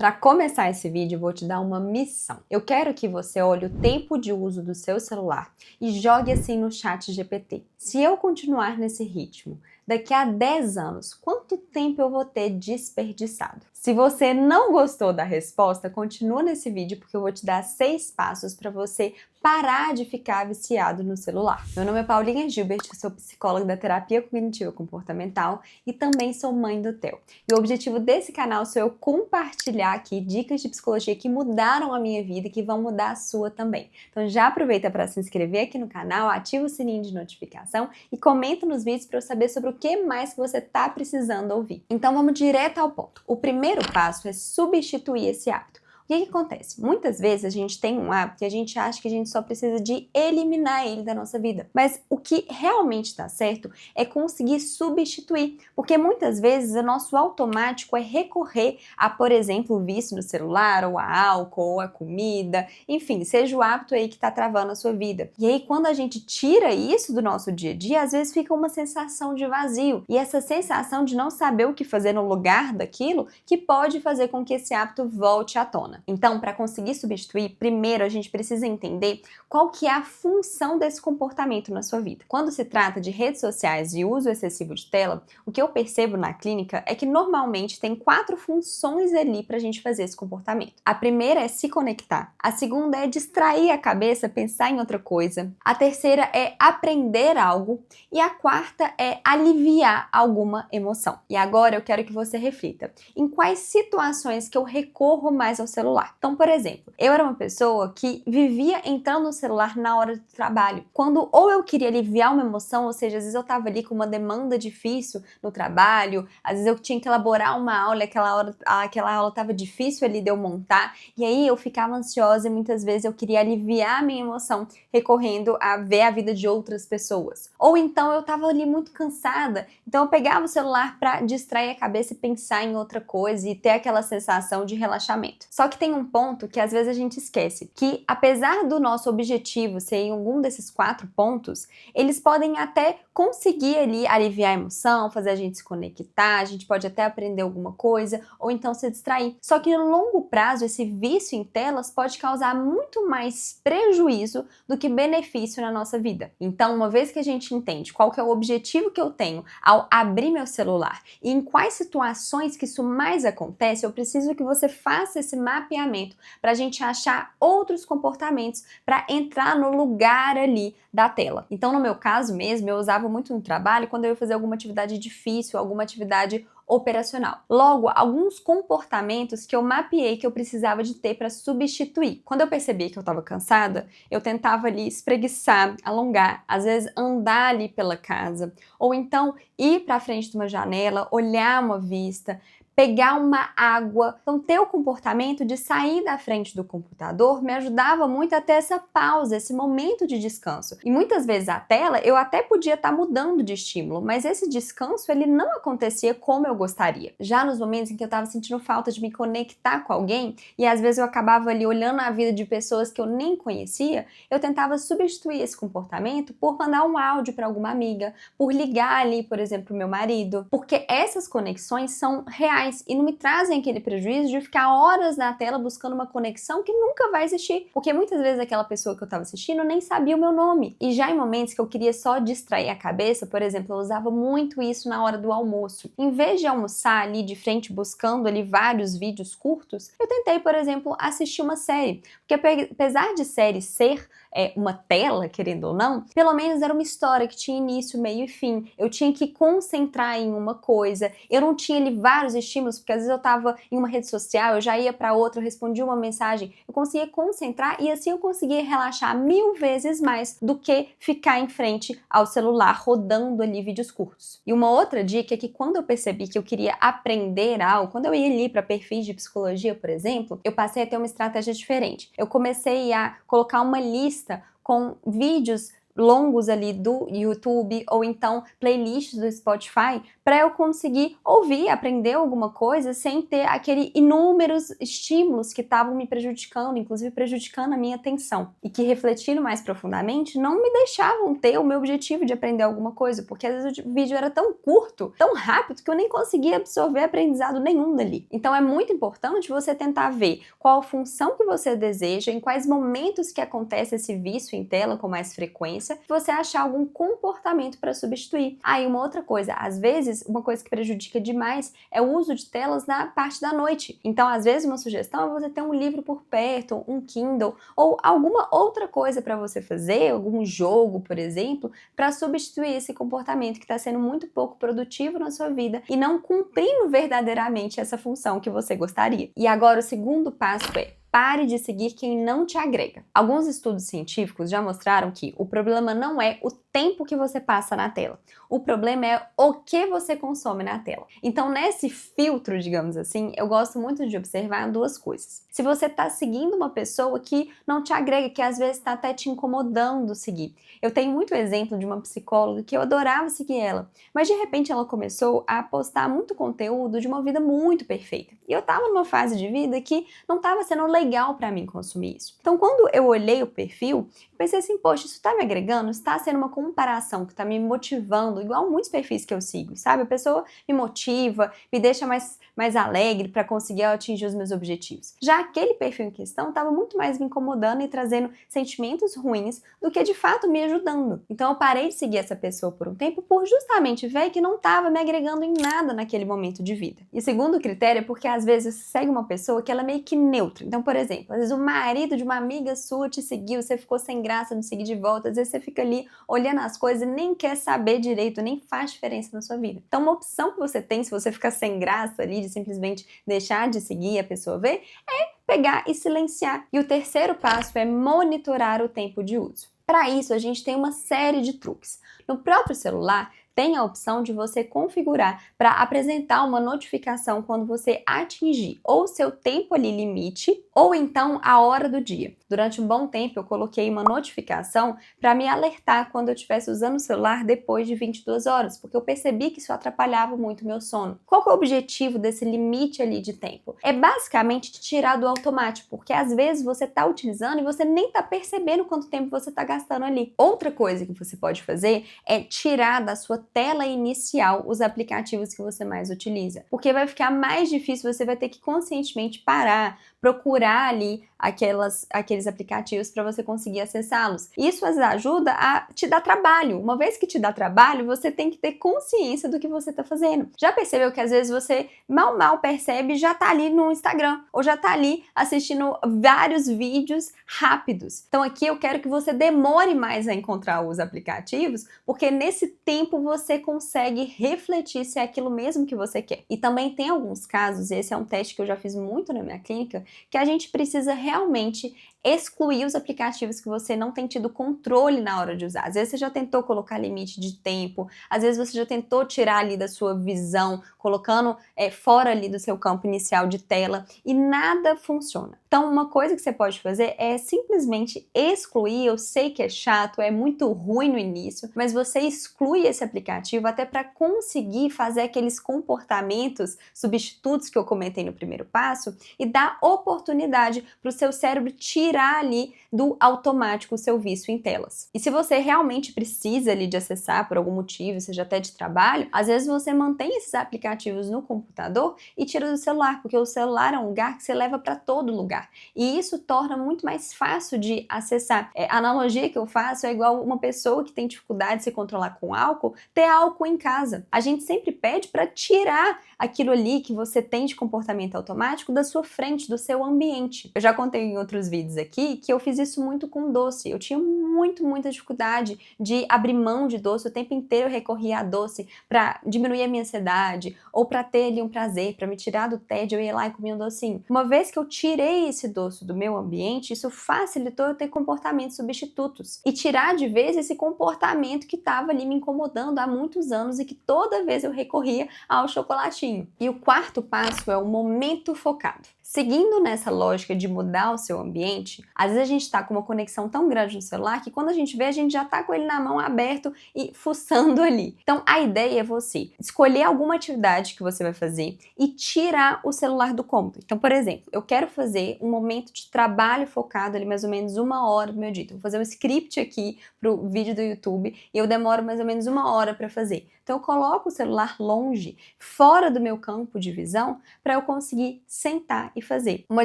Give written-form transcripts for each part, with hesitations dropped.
Para começar esse vídeo, eu vou te dar uma missão. Eu quero que você olhe o tempo de uso do seu celular e jogue assim no chat GPT. Se eu continuar nesse ritmo, daqui a 10 anos, quanto tempo eu vou ter desperdiçado? Se você não gostou da resposta, continua nesse vídeo porque eu vou te dar 6 passos para você parar de ficar viciado no celular. Meu nome é Paulinha Gilbert, eu sou psicóloga da terapia cognitiva comportamental e também sou mãe do Theo. E o objetivo desse canal sou eu compartilhar aqui dicas de psicologia que mudaram a minha vida e que vão mudar a sua também. Então já aproveita para se inscrever aqui no canal, ativa o sininho de notificação e comenta nos vídeos para eu saber sobre o que mais que você está precisando ouvir. Então vamos direto ao ponto. O primeiro passo é substituir esse hábito. O que acontece? Muitas vezes a gente tem um hábito e a gente acha que a gente só precisa de eliminar ele da nossa vida. Mas o que realmente está certo é conseguir substituir. Porque muitas vezes o nosso automático é recorrer a, por exemplo, o vício no celular, ou a álcool, ou a comida, enfim, seja o hábito aí que está travando a sua vida. E aí quando a gente tira isso do nosso dia a dia, às vezes fica uma sensação de vazio. E essa sensação de não saber o que fazer no lugar daquilo que pode fazer com que esse hábito volte à tona. Então, para conseguir substituir, primeiro a gente precisa entender qual que é a função desse comportamento na sua vida. Quando se trata de redes sociais e uso excessivo de tela, o que eu percebo na clínica é que normalmente tem 4 funções ali para a gente fazer esse comportamento. A primeira é se conectar, a segunda é distrair a cabeça, pensar em outra coisa, a terceira é aprender algo e a quarta é aliviar alguma emoção. E agora eu quero que você reflita em quais situações que eu recorro mais ao celular. Então, por exemplo, eu era uma pessoa que vivia entrando no celular na hora do trabalho. Quando ou eu queria aliviar uma emoção, ou seja, às vezes eu estava ali com uma demanda difícil no trabalho, às vezes eu tinha que elaborar uma aula e aquela aula estava difícil ali de eu montar, e aí eu ficava ansiosa e muitas vezes eu queria aliviar a minha emoção recorrendo a ver a vida de outras pessoas. Ou então eu estava ali muito cansada, então eu pegava o celular para distrair a cabeça e pensar em outra coisa e ter aquela sensação de relaxamento. Só que tem um ponto que às vezes a gente esquece, que apesar do nosso objetivo ser em algum desses 4 pontos, eles podem até conseguir ali aliviar a emoção, fazer a gente se conectar, a gente pode até aprender alguma coisa, ou então se distrair. Só que no longo prazo, esse vício em telas pode causar muito mais prejuízo do que benefício na nossa vida. Então, uma vez que a gente entende qual que é o objetivo que eu tenho ao abrir meu celular e em quais situações que isso mais acontece, eu preciso que você faça esse mapeamento para a gente achar outros comportamentos para entrar no lugar ali da tela. Então, no meu caso mesmo, eu usava muito no trabalho quando eu ia fazer alguma atividade difícil, alguma atividade operacional. Logo, alguns comportamentos que eu mapeei que eu precisava de ter para substituir. Quando eu percebi que eu estava cansada, eu tentava ali espreguiçar, alongar, às vezes andar ali pela casa, ou então ir para frente de uma janela, olhar uma vista, pegar uma água. Então, ter o comportamento de sair da frente do computador me ajudava muito a ter essa pausa, esse momento de descanso. E muitas vezes a tela, eu até podia estar mudando de estímulo, mas esse descanso, ele não acontecia como eu gostaria. Já nos momentos em que eu estava sentindo falta de me conectar com alguém, e às vezes eu acabava ali olhando a vida de pessoas que eu nem conhecia, eu tentava substituir esse comportamento por mandar um áudio para alguma amiga, por ligar ali, por exemplo, pro meu marido, porque essas conexões são reais e não me trazem aquele prejuízo de ficar horas na tela buscando uma conexão que nunca vai existir, porque muitas vezes aquela pessoa que eu estava assistindo nem sabia o meu nome. E já em momentos que eu queria só distrair a cabeça, por exemplo, eu usava muito isso na hora do almoço. Em vez de almoçar ali de frente buscando ali vários vídeos curtos, eu tentei, por exemplo, assistir uma série, porque apesar de série ser uma tela, querendo ou não, pelo menos era uma história que tinha início, meio e fim. Eu tinha que concentrar em uma coisa, eu não tinha ali vários estímulos, porque às vezes eu estava em uma rede social, eu já ia para outra, eu respondia uma mensagem, eu conseguia concentrar e assim eu conseguia relaxar 1000 vezes mais do que ficar em frente ao celular rodando ali vídeos curtos. E uma outra dica é que quando eu percebi que eu queria aprender algo, quando eu ia ali para perfis de psicologia, por exemplo, eu passei a ter uma estratégia diferente. Eu comecei a colocar uma lista com vídeos longos ali do YouTube ou então playlists do Spotify para eu conseguir ouvir, aprender alguma coisa sem ter aquele inúmeros estímulos que estavam me prejudicando, inclusive prejudicando a minha atenção e que, refletindo mais profundamente, não me deixavam ter o meu objetivo de aprender alguma coisa, porque às vezes o vídeo era tão curto, tão rápido, que eu nem conseguia absorver aprendizado nenhum dali. Então é muito importante você tentar ver qual a função que você deseja, em quais momentos que acontece esse vício em tela com mais frequência, você achar algum comportamento para substituir. Aí uma outra coisa, às vezes, uma coisa que prejudica demais é o uso de telas na parte da noite. Então, às vezes, uma sugestão é você ter um livro por perto, um Kindle ou alguma outra coisa para você fazer, algum jogo, por exemplo, para substituir esse comportamento que está sendo muito pouco produtivo na sua vida e não cumprindo verdadeiramente essa função que você gostaria. E agora o segundo passo é: pare de seguir quem não te agrega. Alguns estudos científicos já mostraram que o problema não é o tempo que você passa na tela. O problema é o que você consome na tela. Então, nesse filtro, digamos assim, eu gosto muito de observar duas coisas. Se você está seguindo uma pessoa que não te agrega, que às vezes está até te incomodando seguir. Eu tenho muito exemplo de uma psicóloga que eu adorava seguir ela, mas de repente ela começou a postar muito conteúdo de uma vida muito perfeita. E eu estava numa fase de vida que não estava sendo legal para mim consumir isso. Então, quando eu olhei o perfil, pensei assim, poxa, isso tá me agregando? Isso tá sendo uma comparação que tá me motivando, igual muitos perfis que eu sigo, sabe? A pessoa me motiva, me deixa mais alegre para conseguir atingir os meus objetivos. Já aquele perfil em questão tava muito mais me incomodando e trazendo sentimentos ruins do que de fato me ajudando. Então eu parei de seguir essa pessoa por um tempo por justamente ver que não tava me agregando em nada naquele momento de vida. E o segundo critério é porque às vezes você segue uma pessoa que ela é meio que neutra. Então, por exemplo, às vezes o marido de uma amiga sua te seguiu, você ficou sem graça de seguir de volta, às vezes você fica ali olhando as coisas e nem quer saber direito, nem faz diferença na sua vida. Então, uma opção que você tem, se você ficar sem graça ali, de simplesmente deixar de seguir a pessoa ver, é pegar e silenciar. E o terceiro passo é monitorar o tempo de uso. Para isso, a gente tem uma série de truques. No próprio celular, tem a opção de você configurar para apresentar uma notificação quando você atingir ou seu tempo ali limite ou então a hora do dia. Durante um bom tempo eu coloquei uma notificação para me alertar quando eu estivesse usando o celular depois de 22 horas, porque eu percebi que isso atrapalhava muito o meu sono. Qual que é o objetivo desse limite ali de tempo? É basicamente te tirar do automático, porque às vezes você está utilizando e você nem está percebendo quanto tempo você está gastando ali. Outra coisa que você pode fazer é tirar da sua tela inicial os aplicativos que você mais utiliza, porque vai ficar mais difícil, você vai ter que conscientemente parar, procurar ali aqueles aplicativos para você conseguir acessá-los. Isso ajuda a te dar trabalho. Uma vez que te dá trabalho, você tem que ter consciência do que você está fazendo. Já percebeu que às vezes você mal percebe, já tá ali no Instagram ou já tá ali assistindo vários vídeos rápidos. Então aqui eu quero que você demore mais a encontrar os aplicativos, porque nesse tempo você consegue refletir se é aquilo mesmo que você quer. E também tem alguns casos, esse é um teste que eu já fiz muito na minha clínica, que a gente precisa realmente excluir os aplicativos que você não tem tido controle na hora de usar. Às vezes você já tentou colocar limite de tempo, às vezes você já tentou tirar ali da sua visão, colocando fora ali do seu campo inicial de tela e nada funciona. Então uma coisa que você pode fazer é simplesmente excluir. Eu sei que é chato, é muito ruim no início, mas você exclui esse aplicativo até para conseguir fazer aqueles comportamentos substitutos que eu comentei no primeiro passo e dar oportunidade para o seu cérebro tirar ali do automático o seu vício em telas. E se você realmente precisa ali de acessar por algum motivo, seja até de trabalho, às vezes você mantém esses aplicativos no computador e tira do celular, porque o celular é um lugar que você leva para todo lugar. E isso torna muito mais fácil de acessar. A analogia que eu faço é igual uma pessoa que tem dificuldade de se controlar com álcool, ter álcool em casa. A gente sempre pede para tirar aquilo ali que você tem de comportamento automático da sua frente, do seu ambiente. Eu já contei em outros vídeos aqui que eu fiz isso muito com doce. Eu tinha muita dificuldade de abrir mão de doce. O tempo inteiro eu recorria a doce para diminuir a minha ansiedade ou para ter ali um prazer, para me tirar do tédio. Eu ia lá e comia um docinho. Uma vez que eu tirei esse doce do meu ambiente, isso facilitou eu ter comportamentos substitutos e tirar de vez esse comportamento que estava ali me incomodando há muitos anos e que toda vez eu recorria ao chocolatinho. E o quarto passo é o momento focado. Seguindo nessa lógica de mudar o seu ambiente, às vezes a gente está com uma conexão tão grande no celular que quando a gente vê, a gente já está com ele na mão aberto e fuçando ali. Então a ideia é você escolher alguma atividade que você vai fazer e tirar o celular do cômodo. Então, por exemplo, eu quero fazer um momento de trabalho focado ali mais ou menos 1 hora do meu dia. Então, vou fazer um script aqui pro vídeo do YouTube e eu demoro mais ou menos 1 hora para fazer. Então eu coloco o celular longe, fora do meu campo de visão, para eu conseguir sentar e fazer. Uma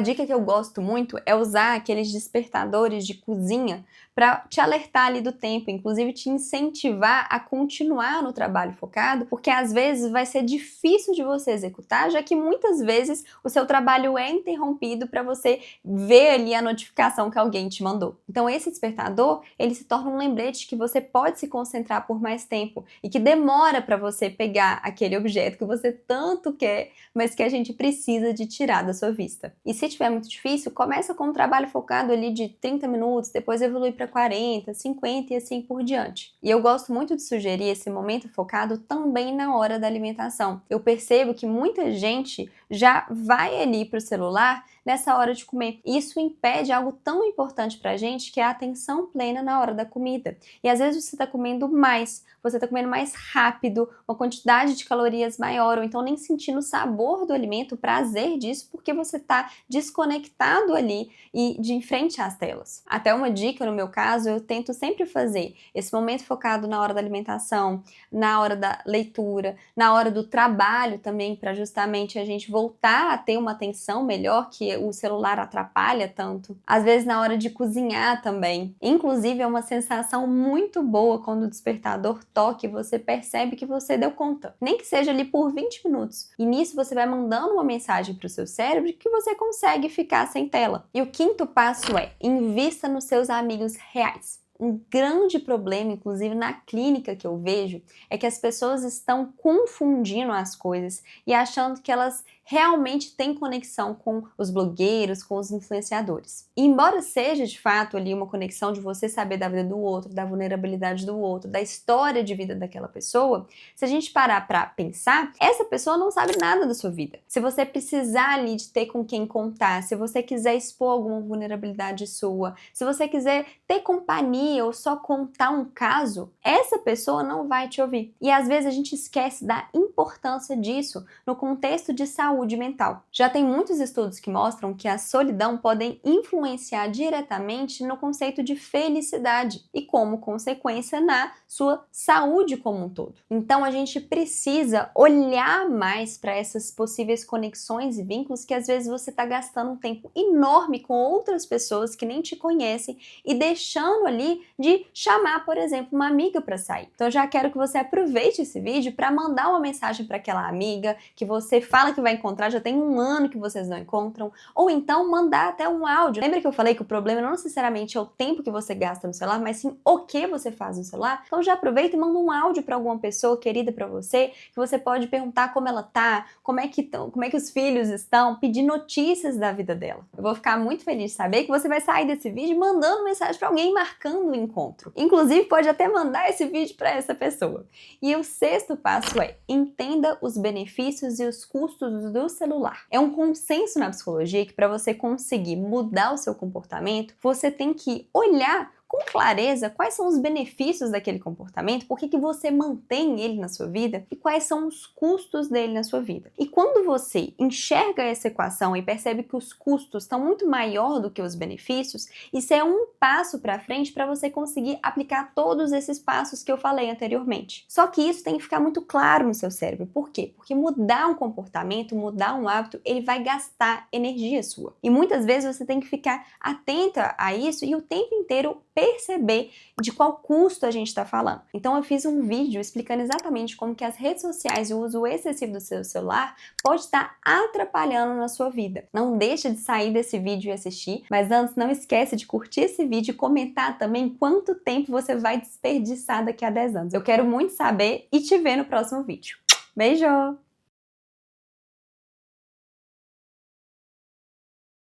dica que eu gosto muito é usar aqueles despertadores de cozinha para te alertar ali do tempo, inclusive te incentivar a continuar no trabalho focado, porque às vezes vai ser difícil de você executar, já que muitas vezes o seu trabalho é interrompido para você ver ali a notificação que alguém te mandou. Então esse despertador, ele se torna um lembrete que você pode se concentrar por mais tempo e que demora para você pegar aquele objeto que você tanto quer, mas que a gente precisa de tirar da sua vista. E se tiver muito difícil, começa com um trabalho focado ali de 30 minutos, depois evolui para 40, 50 e assim por diante. E eu gosto muito de sugerir esse momento focado também na hora da alimentação. Eu percebo que muita gente já vai ali para o celular nessa hora de comer. Isso impede algo tão importante pra gente, que é a atenção plena na hora da comida. E às vezes você está comendo mais, você está comendo mais rápido, uma quantidade de calorias maior, ou então nem sentindo o sabor do alimento, o prazer disso, porque você está desconectado ali e de frente às telas. Até uma dica, no meu caso, eu tento sempre fazer esse momento focado na hora da alimentação, na hora da leitura, na hora do trabalho também, para justamente a gente voltar a ter uma atenção melhor, que o celular atrapalha tanto. Às vezes na hora de cozinhar também. Inclusive é uma sensação muito boa quando o despertador toca e você percebe que você deu conta. Nem que seja ali por 20 minutos. E nisso você vai mandando uma mensagem para o seu cérebro que você consegue ficar sem tela. E o quinto passo é: invista nos seus amigos reais. Um grande problema, inclusive na clínica que eu vejo, é que as pessoas estão confundindo as coisas e achando que elas realmente têm conexão com os blogueiros, com os influenciadores. E embora seja de fato ali uma conexão de você saber da vida do outro, da vulnerabilidade do outro, da história de vida daquela pessoa, se a gente parar para pensar, essa pessoa não sabe nada da sua vida. Se você precisar ali de ter com quem contar, se você quiser expor alguma vulnerabilidade sua, se você quiser ter companhia ou só contar um caso, essa pessoa não vai te ouvir. E às vezes a gente esquece da importância disso no contexto de saúde mental. Já tem muitos estudos que mostram que a solidão podem influenciar diretamente no conceito de felicidade e, como consequência, na sua saúde como um todo. Então a gente precisa olhar mais para essas possíveis conexões e vínculos, que às vezes você está gastando um tempo enorme com outras pessoas que nem te conhecem e deixando ali de chamar, por exemplo, uma amiga para sair. Então eu já quero que você aproveite esse vídeo para mandar uma mensagem para aquela amiga que você fala que vai encontrar, já tem 1 ano que vocês não encontram, ou então mandar até um áudio. Lembra que eu falei que o problema não necessariamente é o tempo que você gasta no celular, mas sim o que você faz no celular? Então já aproveita e manda um áudio para alguma pessoa querida para você, que você pode perguntar como ela tá, como é que os filhos estão, pedir notícias da vida dela. Eu vou ficar muito feliz de saber que você vai sair desse vídeo mandando mensagem para alguém, marcando o encontro. Inclusive pode até mandar esse vídeo para essa pessoa. E o 6º passo é: entenda os benefícios e os custos do celular. É um consenso na psicologia que para você conseguir mudar o seu comportamento, você tem que olhar com clareza quais são os benefícios daquele comportamento, por que você mantém ele na sua vida e quais são os custos dele na sua vida. E quando você enxerga essa equação e percebe que os custos estão muito maior do que os benefícios, isso é um passo para frente para você conseguir aplicar todos esses passos que eu falei anteriormente. Só que isso tem que ficar muito claro no seu cérebro. Por quê? Porque mudar um comportamento, mudar um hábito, ele vai gastar energia sua. E muitas vezes você tem que ficar atenta a isso e o tempo inteiro perceber de qual custo a gente está falando. Então eu fiz um vídeo explicando exatamente como que as redes sociais e o uso excessivo do seu celular pode estar atrapalhando na sua vida. Não deixa de sair desse vídeo e assistir, mas antes não esquece de curtir esse vídeo e comentar também quanto tempo você vai desperdiçar daqui a 10 anos. Eu quero muito saber e te ver no próximo vídeo. Beijo!